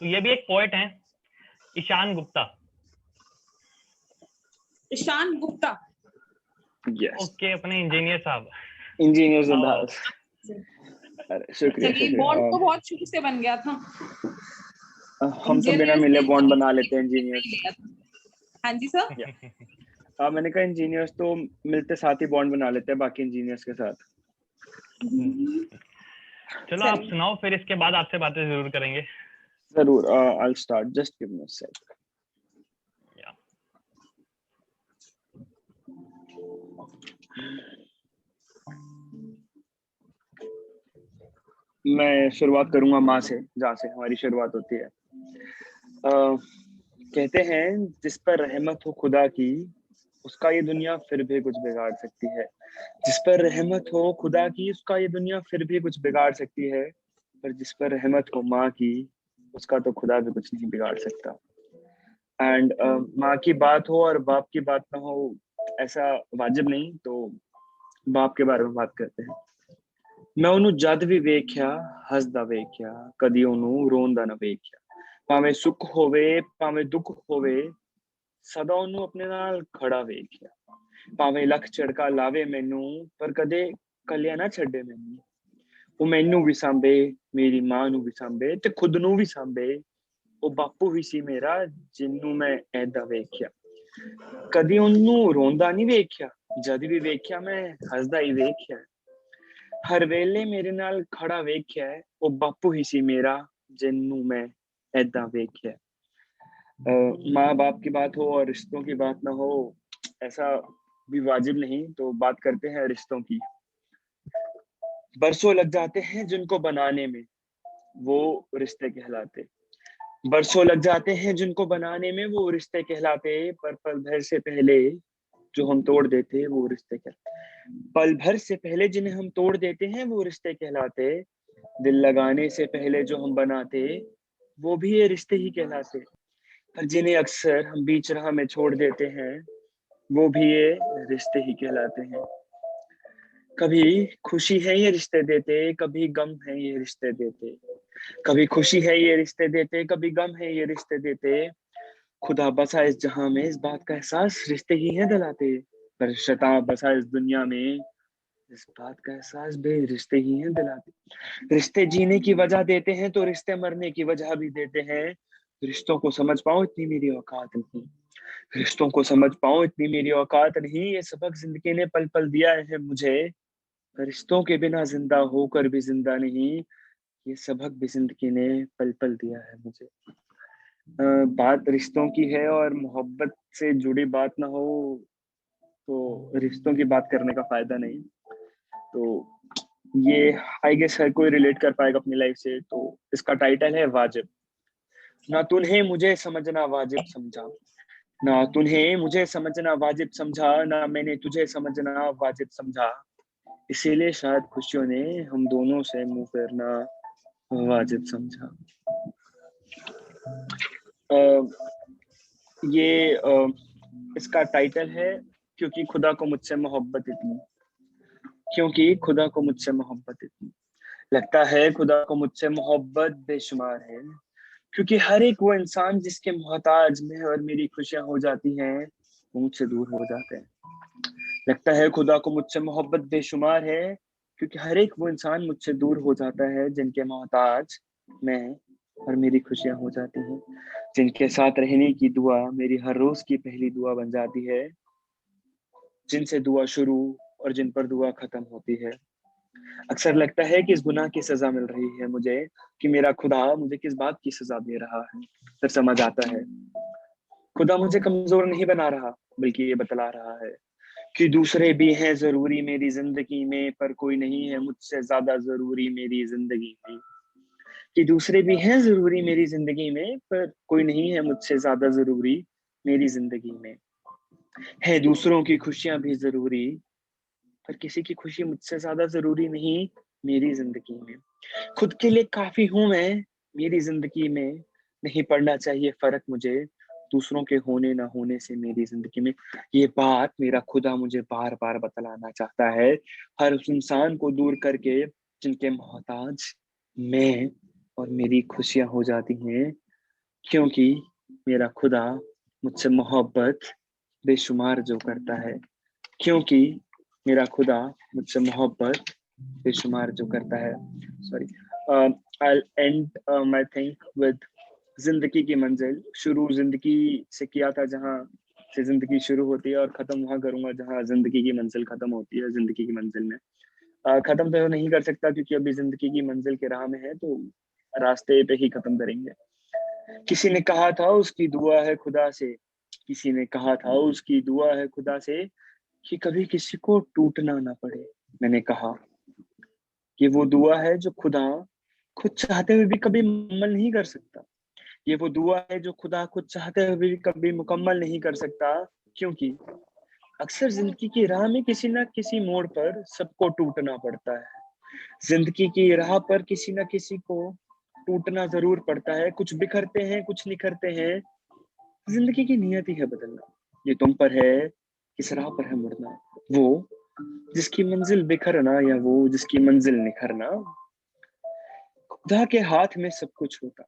ये भी एक पोएट हैं, ईशान गुप्ता। ईशान गुप्ता। यस, ओके, अपने इंजीनियर साहब। इंजीनियर्स इन द हाँ। हाउस। अरे शुक्रिया चलिए, शुक्रिया। बॉन्ड तो बहुत शुरू से बन गया था। हम तो बिना मिले बॉन्ड बना लेते हैं इंजीनियर्स। हाँ जी सर। हाँ, मैंने कहा इंजीनियर्स तो मिलते साथ ही बॉन्ड बना लेते हैं बाकी इंजीनियर्स के साथ। चलो आप सुनाओ, फिर इसके बाद आपसे बातें जरूर करेंगे। जरूर। I will start, just give me a sec. मैं शुरुआत करूंगा माँ से, जहाँ से हमारी शुरुआत होती है। कहते हैं जिस पर रहमत हो खुदा की, उसका ये दुनिया फिर भी कुछ बिगाड़ सकती है। जिस पर रहमत हो खुदा की, उसका ये दुनिया फिर भी कुछ बिगाड़ सकती है। पर जिस पर रहमत हो माँ की, उसका तो खुदा भी कुछ नहीं बिगाड़ सकता। एंड माँ की बात हो और बाप की बात ना हो, ऐसा वाजिब नहीं। तो बाप के बारे में बात करते हैं। मैं ਉਹਨੂੰ ਜਦ ਵੀ ਵੇਖਿਆ ਹੱਸਦਾ ਵੇਖਿਆ, ਕਦੀ ਉਹਨੂੰ ਰੋਂਦਾ ਨਾ ਵੇਖਿਆ। ਭਾਵੇਂ ਸੁੱਖ ਹੋਵੇ ਭਾਵੇਂ ਦੁੱਖ ਹੋਵੇ, ਸਦਾ ਉਹਨੂੰ ਆਪਣੇ ਨਾਲ ਖੜਾ ਵੇਖਿਆ। ਭਾਵੇਂ ਲੱਖ ਝੜਕਾ ਲਾਵੇ ਮੈਨੂੰ, ਪਰ ਕਦੇ ਕੱਲਿਆ ਨਾ ਛੱਡੇ ਮੈਨੂੰ। ਉਹ ਮੈਨੂੰ ਵੀ ਸਾਂਭੇ, ਮੇਰੀ ਮਾਂ ਨੂੰ ਵੀ ਸਾਂਭੇ ਤੇ ਖੁਦ ਨੂੰ ਵੀ ਸਾਂਭੇ। ਉਹ ਬਾਪੂ ਵੀ ਸੀ ਮੇਰਾ, ਜਿਹਨੂੰ ਮੈਂ ਐਦਾਂ ਵੇਖਿਆ। ਕਦੀ ਉਹਨੂੰ ਰੋਂਦਾ ਨਹੀਂ ਵੇਖਿਆ, ਜਦ ਵੀ ਵੇਖਿਆ ਮੈਂ ਹੱਸਦਾ ਹੀ ਵੇਖਿਆ। हर वेले मेरे नाल खड़ा वेख्या है, वो बापू ही सी मेरा, जिन्नू मैं ऐदा वेख्या है। माँ बाप की बात हो और रिश्तों की बात ना हो, ऐसा भी वाजिब नहीं। तो बात करते हैं रिश्तों की। बरसों लग जाते हैं जिनको बनाने में, वो रिश्ते कहलाते। बरसों लग जाते हैं जिनको बनाने में, वो रिश्ते कहलाते। पर पल भर से पहले जो हम तोड़ देते, वो रिश्ते कहलाते। पल भर से पहले जिन्हें हम तोड़ देते हैं, वो रिश्ते कहलाते। दिल लगाने से पहले जो हम बनाते, वो भी ये रिश्ते ही कहलाते। पर जिन्हें अक्सर हम बीच राह में छोड़ देते हैं, वो भी ये रिश्ते ही कहलाते हैं। कभी खुशी है ये रिश्ते देते, कभी गम है ये रिश्ते देते। कभी खुशी है ये रिश्ते देते, कभी गम है ये रिश्ते देते। खुदा बसा इस जहां में, इस बात का एहसास रिश्ते ही हैं दिलाते। पर शैतान बसा इस दुनिया में, इस बात का एहसास भी रिश्ते ही हैं दिलाते। रिश्ते जीने की वजह देते हैं, तो रिश्ते मरने की वजह भी देते हैं। रिश्तों को समझ पाऊं इतनी मेरी औकात नहीं, रिश्तों को समझ पाऊं इतनी मेरी औकात नहीं। ये सबक जिंदगी ने पल पल दिया है मुझे, रिश्तों के बिना जिंदा होकर भी जिंदा नहीं। ये सबक भी जिंदगी ने पल पल दिया है मुझे। बात रिश्तों की है और मोहब्बत से जुड़ी बात ना हो, तो रिश्तों की बात करने का फायदा नहीं। तो ये आई गेस हर कोई रिलेट कर पाएगा अपनी लाइफ से। तो इसका टाइटल है वाजिब। ना तुम्हें मुझे समझना वाजिब समझा, ना तुम्हें मुझे समझना वाजिब समझा, ना मैंने तुझे समझना वाजिब समझा। इसीलिए शायद खुशियों ने हम दोनों से मुंह फेरना वाजिब समझा। इसका टाइटल है क्योंकि खुदा को मुझसे मोहब्बत इतनी, क्योंकि खुदा को मुझसे मोहब्बत इतनी। लगता है खुदा को मुझसे मोहब्बत बेशुमार है, क्योंकि हर एक वो इंसान जिसके मोहताज में और मेरी खुशियां हो जाती हैं, वो मुझसे दूर हो जाते हैं। लगता है खुदा को मुझसे मोहब्बत बेशुमार है, क्योंकि हर एक वो इंसान मुझसे दूर हो जाता है जिनके मोहताज मैं और मेरी खुशियां हो जाती हैं। जिनके साथ रहने की दुआ मेरी हर रोज की पहली दुआ बन जाती है, जिनसे दुआ शुरू और जिन पर दुआ खत्म होती है। अक्सर लगता है कि इस गुनाह की सजा मिल रही है मुझे, कि मेरा खुदा मुझे किस बात की सजा दे रहा है। फिर समझ आता है खुदा मुझे कमजोर नहीं बना रहा, बल्कि ये बतला रहा है कि दूसरे भी हैं जरूरी मेरी जिंदगी में, पर कोई नहीं है मुझसे ज्यादा जरूरी मेरी जिंदगी में। कि दूसरे भी हैं जरूरी मेरी जिंदगी में, पर कोई नहीं है मुझसे ज्यादा जरूरी मेरी जिंदगी में। है दूसरों की खुशियां भी जरूरी, पर किसी की खुशी मुझसे ज्यादा जरूरी नहीं मेरी जिंदगी में। खुद के लिए काफी हूं मैं मेरी जिंदगी में, नहीं पड़ना चाहिए फर्क मुझे दूसरों के होने ना होने से मेरी जिंदगी में। ये बात मेरा खुदा मुझे बार बार बतलाना चाहता है, हर उस इंसान को दूर करके जिनके मोहताज मैं और मेरी खुशियां हो जाती हैं क्योंकि मेरा खुदा मुझसे मोहब्बत बेशुमार जो करता है, क्योंकि मेरा खुदा मुझसे मोहब्बत बेशुमार जो करता है। Sorry, I'll end my thing with जिंदगी की मंजिल। शुरू जिंदगी से किया था, जहाँ से जिंदगी शुरू होती है, और खत्म वहां करूंगा जहाँ जिंदगी की मंजिल खत्म होती है। जिंदगी की मंजिल में खत्म तो नहीं कर सकता, क्योंकि अभी जिंदगी की मंजिल के राह में है, तो रास्ते पे ही खत्म करेंगे। किसी ने कहा था उसकी दुआ है खुदा से, किसी ने कहा था उसकी दुआ है खुदा से कि कभी किसी को टूटना ना पड़े। मैंने कहा कि वो दुआ है जो खुदा खुद चाहते हुए भी कभी मुकम्मल नहीं कर सकता। ये वो दुआ है जो खुदा खुद चाहते हुए भी कभी मुकम्मल नहीं कर सकता, क्योंकि अक्सर जिंदगी की राह में किसी ना किसी मोड़ पर सबको टूटना पड़ता है। जिंदगी की राह पर किसी ना किसी को टूटना जरूर पड़ता है। कुछ बिखरते हैं, कुछ निखरते हैं। जिंदगी की नियति है बदलना। ये तुम पर है किस राह पर है मुड़ना। वो जिसकी मंजिल बिखरना या वो जिसकी मंजिल निखरना। खुदा के हाथ में सब कुछ होता,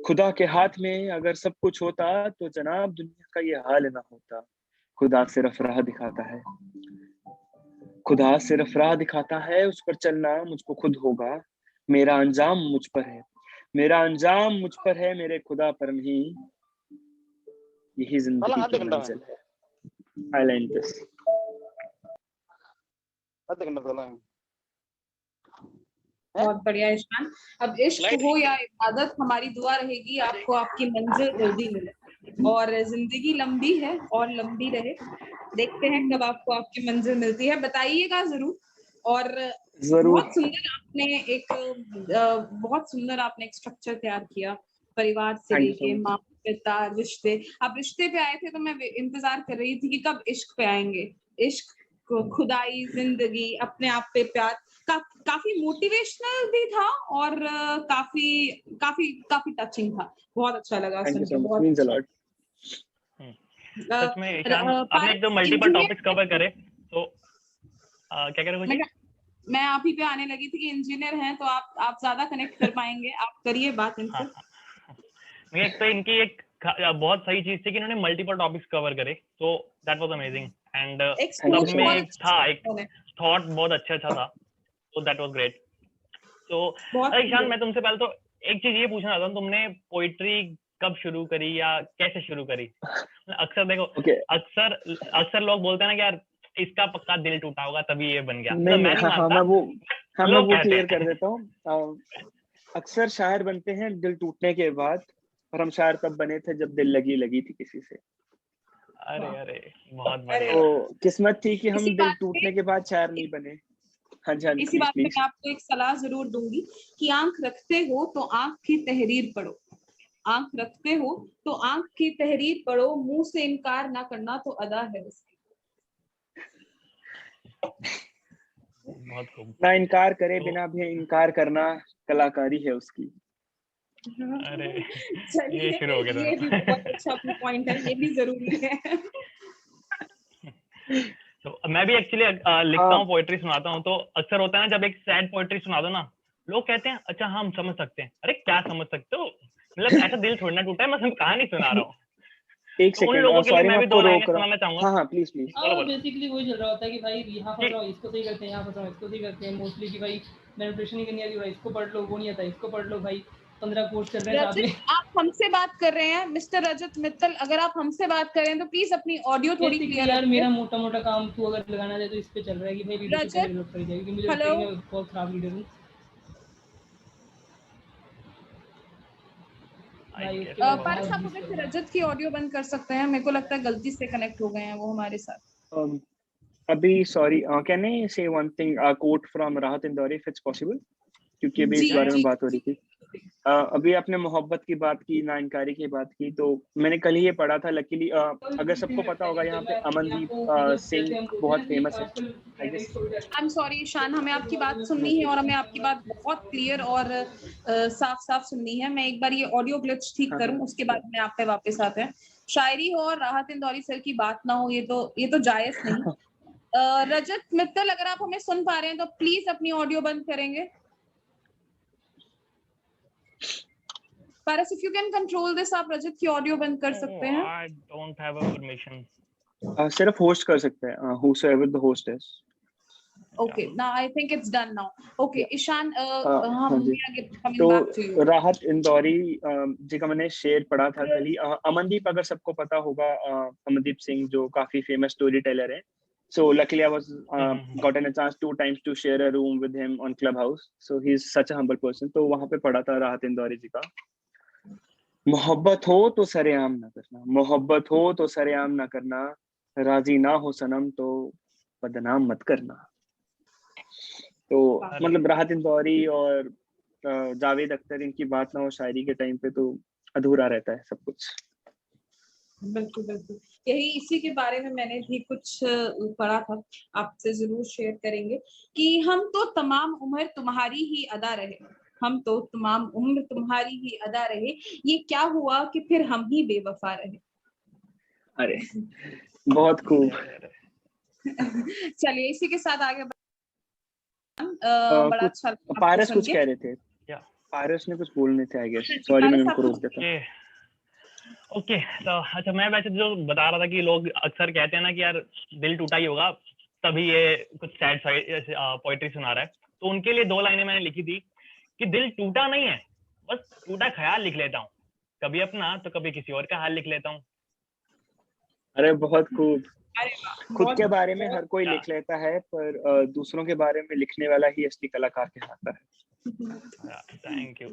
खुदा के हाथ में अगर सब कुछ होता तो जनाब दुनिया का ये हाल ना होता। खुदा सिर्फ राह दिखाता है, खुदा सिर्फ राह दिखाता है, उस पर चलना मुझको खुद होगा। मेरा अंजाम मुझ पर है, मेरा अंजाम मुझ पर है, मेरे खुदा पर नहीं। यही जिंदगी आधे की घंटा में मंजिल है। I'll end this. आधे घंटा पहले बहुत बढ़िया ईशान। अब इश्क हो या इबादत, हमारी दुआ रहेगी आपको आपकी मंजिल जल्दी मिले। और जिंदगी लंबी है और लंबी रहे। देखते हैं कब आपको आपकी मंजिल मिलती है, बताइएगा जरूर। और जरूर। बहुत सुंदर आपने एक स्ट्रक्चर तैयार किया, परिवार से Thank you so लेके much. माँ पिता रिश्ते। आप रिश्ते पे आए थे तो मैं इंतजार कर रही थी कि कब इश्क पे आएंगे। इश्क, खुदाई, जिंदगी, अपने आप पे प्यार, काफी मोटिवेशनल भी था और काफी काफी काफी टचिंग था। बहुत अच्छा लगा Thank सुन you के, so much. बहुत Means a अच्छा। lot. सच में ईशान, आपने एकदम मल्टीपल टॉपिक्स कवर करे, तो क्या कह रहे हो? मैं आप ही पे आने लगी थी कि इंजीनियर हैं तो आप ज्यादा कनेक्ट कर पाएंगे, आप करिए बात इनसे। नहीं, एक तो इनकी एक बहुत सही चीज थी कि इन्होंने मल्टीपल टॉपिक्स कवर करे, तो दैट वाज अमेजिंग। एंड सब में एक था, एक थॉट बहुत अच्छा था, तो दैट वाज ग्रेट। तो ईशान, मैं तुमसे पहले तो एक चीज ये पूछना चाहता हूँ, तुमने पोइट्री कब शुरू करी या कैसे शुरू करी? अक्सर देखो, अक्सर लोग बोलते हैं ना कि यार इसका पक्का दिल टूटा होगा तभी ये बन गया। मैं वो क्लियर कर देता हूँ। अक्सर शायर बनते हैं दिल टूटने के बाद, और हम शायर तब बने थे जब दिल लगी थी किसी से। अरे बहुत बढ़िया। तो किस्मत थी कि हम दिल टूटने के बाद शायर नहीं बने। हाँ जी, इसी बात पे मैं आपको एक सलाह जरूर दूंगी कि आंख रखते हो तो आंख की तहरीर पढ़ो, आंख रखते हो तो आंख की तहरीर पढ़ो, मुंह से इनकार ना करना तो अदा है उसकी। बहुत खूब। ना इनकार करे बिना भी इनकार करना कलाकारी है उसकी। अरे ये शुरू हो गया, ये भी बहुत अच्छा पॉइंट है, ये भी जरूरी है। तो मैं भी एक्चुअली लिखता हूँ, पोएट्री सुनाता हूँ, तो अक्सर होता है ना जब एक सैड पोएट्री सुना दो ना, लोग कहते हैं अच्छा हम समझ सकते हैं। अरे क्या समझ सकते हो, मतलब ऐसा दिल थोड़ा ना टूटा है, मैं सिर्फ कहानी सुना रहा हूँ। एक तो उन लोगों सेकंड, के लिए मैं भी दो लाइनें रोक रहा सुनाना चाहूंगा। हाँ प्लीज। बेसिकली वही चल रहा होता है कि भाई यहाँ फंस रहा हूँ इसको सही करते हैं, यहाँ फंस रहा हूँ इसको सही करते हैं मोस्टली, कि भाई मेडिटेशन ही करनी आती है भाई इसको पढ़ लो, वो नहीं आता इसको पढ़ लो, भाई 15 कोर्स चल रहे हैं साथ में। आप हमसे बात कर रहे हैं मिस्टर रजत मित्तल, अगर आप हमसे बात कर रहे हैं तो प्लीज अपनी ऑडियो थोड़ी क्लियर यार मेरा मोटा काम तू अगर लगाना चाहे तो इस पे चल रहा है कि भाई लीडरशिप डेवलप करी जाएगी, मुझे लगता है कि मैं बहुत खराब लीडर हूँ। पारस, आप अगर रजत की ऑडियो बंद कर सकते हैं, मेरे को लगता है गलती से कनेक्ट हो गए हैं वो हमारे साथ। अभी सॉरी, कैन आई से वन थिंग, कोट फ्रॉम राहत इंदौरी इफ इट्स पॉसिबल, क्योंकि अभी इस बारे में बात हो रही थी। अभी आपने मोहब्बत की बात की, ना इनकारी की बात की, तो मैंने कल ही ये पढ़ा था। लकीली अगर सबको पता होगा, यहाँ पे अमनदीप सिंह बहुत फेमस है। आई एम सॉरी ईशान, हमें आपकी बात सुननी है और हमें आपकी बात बहुत क्लियर और साफ सुननी है। मैं एक बार ये ऑडियो ग्लिच ठीक करूं, उसके बाद में आप पे वापस आते हैं। शायरी हो और राहत इंदौरी सर की बात ना हो, ये तो जायज नहीं। रजत मित्तल, अगर आप हमें सुन पा रहे हैं तो प्लीज अपनी ऑडियो बंद करेंगे। Paras, if you can control this, आप रजत की ऑडियो बंद कर सकते हैं. I don't have a permission. सिर्फ होस्ट कर सकते हैं, whosoever the host is. Okay, now I think it's done now. Okay, Ishan, हाँ हम जी। coming back to you. तो राहत इंदौरी जी का मैंने शेर पढ़ा था कल ही। अमनदीप, अगर सबको पता होगा, अमनदीप सिंह जो काफी फेमस स्टोरी टेलर है। So luckily I was gotten a chance 2 times to share a room with him on Clubhouse. So he's such a humble person. तो वहाँ पे पढ़ा था राहत इंदौरी जी का, मोहब्बत हो तो सरेआम ना करना, मोहब्बत हो तो सरेआम ना करना, राजी ना हो सनम तो बदनाम मत करना। तो मतलब राहत इंदौरी और जावेद अख्तर, इनकी बात ना हो शायरी के टाइम पे तो अधूरा रहता है सब कुछ। बिल्कुल बिल्कुल, यही इसी के बारे में मैंने भी कुछ पढ़ा था, आपसे जरूर शेयर करेंगे कि हम तो तमाम उम्र तुम्हारी ही अदा रहे, हम तो तमाम उम्र तुम्हारी ही अदा रहे, ये क्या हुआ कि फिर हम ही बेवफा रहे। अरे बहुत खूब। चलिए इसी के साथ आगे बड़ा अच्छा। पारस कुछ कह रहे थे, पारस ने कुछ बोलने थे आई गेस, सॉरी मैंने उनको रोक दिया था। ओके, तो अच्छा मैं वैसे जो बता रहा था कि लोग अक्सर कहते हैं ना कि यार दिल टूटा ही होगा तभी ये कुछ सैड पोएट्री सुना रहा है, तो उनके लिए 2 लाइनें मैंने लिखी थी कि दिल टूटा नहीं है, बस टूटा ख्याल लिख लेता हूँ, कभी अपना तो कभी किसी और का हाल लिख लेता हूँ। अरे बहुत खूब। खुद के बारे में हर कोई लिख लेता है, पर दूसरों के बारे में लिखने वाला ही असली कलाकार कहलाता है। Thank you.